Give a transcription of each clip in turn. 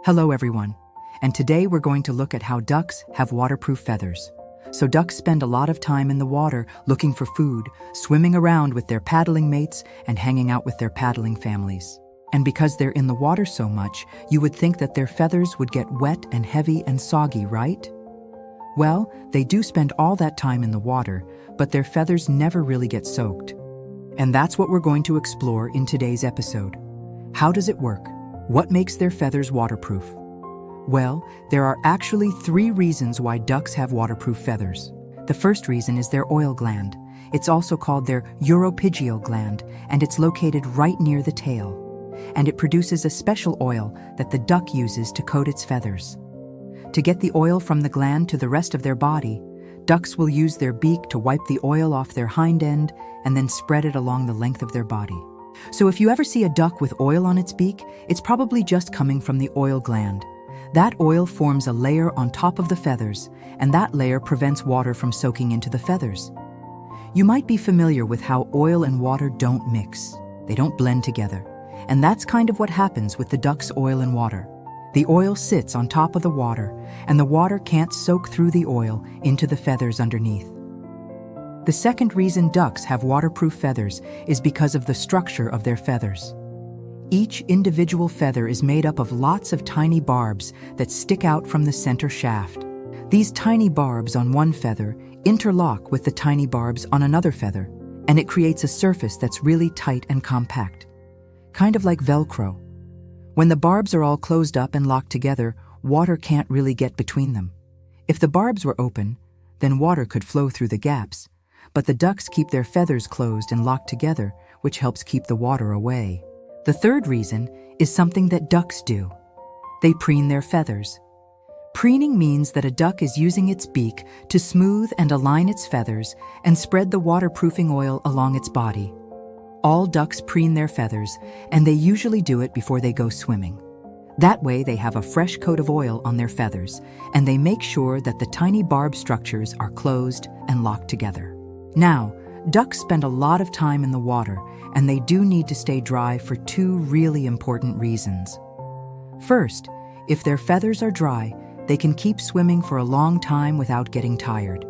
Hello everyone, and today we're going to look at how ducks have waterproof feathers. So ducks spend a lot of time in the water looking for food, swimming around with their paddling mates, and hanging out with their paddling families. And because they're in the water so much, you would think that their feathers would get wet and heavy and soggy, right? Well, they do spend all that time in the water, but their feathers never really get soaked. And that's what we're going to explore in today's episode. How does it work? What makes their feathers waterproof? Well, there are actually 3 reasons why ducks have waterproof feathers. The first reason is their oil gland. It's also called their uropygial gland, and it's located right near the tail. And it produces a special oil that the duck uses to coat its feathers. To get the oil from the gland to the rest of their body, ducks will use their beak to wipe the oil off their hind end and then spread it along the length of their body. So if you ever see a duck with oil on its beak, it's probably just coming from the oil gland. That oil forms a layer on top of the feathers, and that layer prevents water from soaking into the feathers. You might be familiar with how oil and water don't mix. They don't blend together. And that's kind of what happens with the duck's oil and water. The oil sits on top of the water, and the water can't soak through the oil into the feathers underneath. The second reason ducks have waterproof feathers is because of the structure of their feathers. Each individual feather is made up of lots of tiny barbs that stick out from the center shaft. These tiny barbs on one feather interlock with the tiny barbs on another feather, and it creates a surface that's really tight and compact, kind of like Velcro. When the barbs are all closed up and locked together, water can't really get between them. If the barbs were open, then water could flow through the gaps, but the ducks keep their feathers closed and locked together, which helps keep the water away. The third reason is something that ducks do. They preen their feathers. Preening means that a duck is using its beak to smooth and align its feathers and spread the waterproofing oil along its body. All ducks preen their feathers, and they usually do it before they go swimming. That way they have a fresh coat of oil on their feathers, and they make sure that the tiny barb structures are closed and locked together. Now, ducks spend a lot of time in the water, and they do need to stay dry for 2 really important reasons. First, if their feathers are dry, they can keep swimming for a long time without getting tired.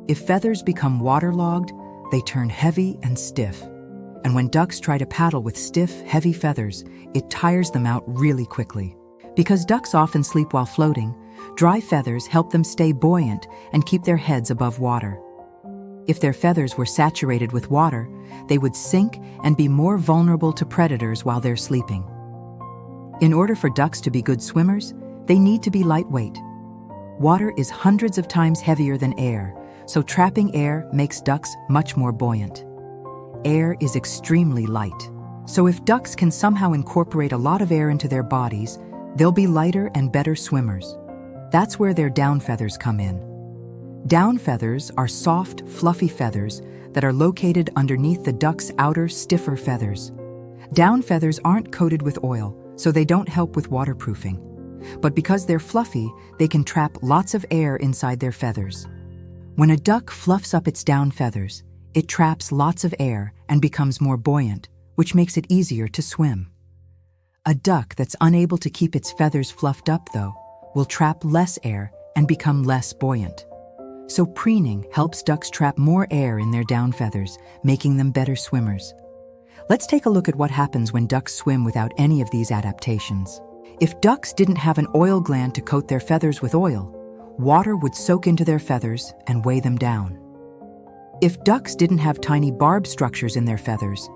If feathers become waterlogged, they turn heavy and stiff. And when ducks try to paddle with stiff, heavy feathers, it tires them out really quickly. Because ducks often sleep while floating, dry feathers help them stay buoyant and keep their heads above water. If their feathers were saturated with water, they would sink and be more vulnerable to predators while they're sleeping. In order for ducks to be good swimmers, they need to be lightweight. Water is hundreds of times heavier than air, so trapping air makes ducks much more buoyant. Air is extremely light. So if ducks can somehow incorporate a lot of air into their bodies, they'll be lighter and better swimmers. That's where their down feathers come in. Down feathers are soft, fluffy feathers that are located underneath the duck's outer, stiffer feathers. Down feathers aren't coated with oil, so they don't help with waterproofing. But because they're fluffy, they can trap lots of air inside their feathers. When a duck fluffs up its down feathers, it traps lots of air and becomes more buoyant, which makes it easier to swim. A duck that's unable to keep its feathers fluffed up, though, will trap less air and become less buoyant. So preening helps ducks trap more air in their down feathers, making them better swimmers. Let's take a look at what happens when ducks swim without any of these adaptations. If ducks didn't have an oil gland to coat their feathers with oil, water would soak into their feathers and weigh them down. If ducks didn't have tiny barb structures in their feathers,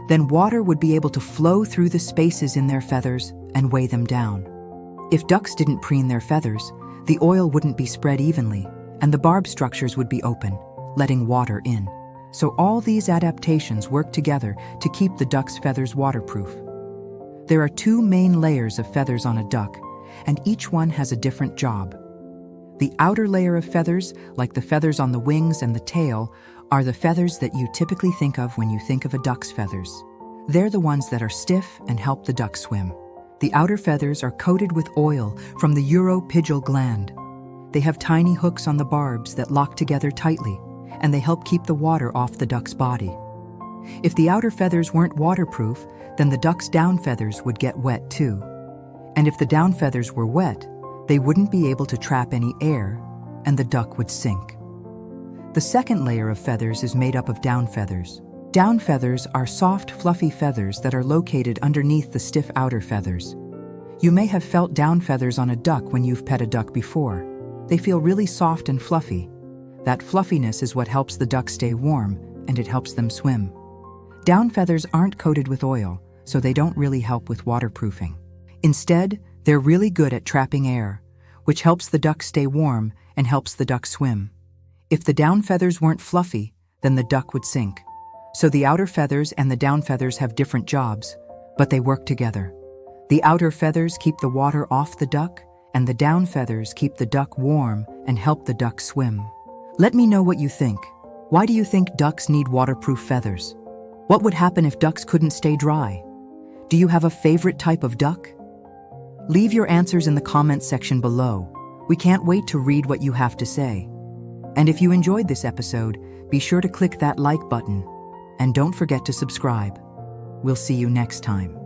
then water would be able to flow through the spaces in their feathers and weigh them down. If ducks didn't preen their feathers, the oil wouldn't be spread evenly, and the barb structures would be open, letting water in. So all these adaptations work together to keep the duck's feathers waterproof. There are 2 main layers of feathers on a duck, and each one has a different job. The outer layer of feathers, like the feathers on the wings and the tail, are the feathers that you typically think of when you think of a duck's feathers. They're the ones that are stiff and help the duck swim. The outer feathers are coated with oil from the uropygial gland. They have tiny hooks on the barbs that lock together tightly, and they help keep the water off the duck's body. If the outer feathers weren't waterproof, then the duck's down feathers would get wet too. And if the down feathers were wet, they wouldn't be able to trap any air, and the duck would sink. The second layer of feathers is made up of down feathers. Down feathers are soft, fluffy feathers that are located underneath the stiff outer feathers. You may have felt down feathers on a duck when you've pet a duck before. They feel really soft and fluffy. That fluffiness is what helps the duck stay warm, and it helps them swim. Down feathers aren't coated with oil, so they don't really help with waterproofing. Instead, they're really good at trapping air, which helps the duck stay warm and helps the duck swim. If the down feathers weren't fluffy, then the duck would sink. So the outer feathers and the down feathers have different jobs, but they work together. The outer feathers keep the water off the duck, and the down feathers keep the duck warm and help the duck swim. Let me know what you think. Why do you think ducks need waterproof feathers? What would happen if ducks couldn't stay dry? Do you have a favorite type of duck? Leave your answers in the comments section below. We can't wait to read what you have to say. And if you enjoyed this episode, be sure to click that like button. And don't forget to subscribe. We'll see you next time.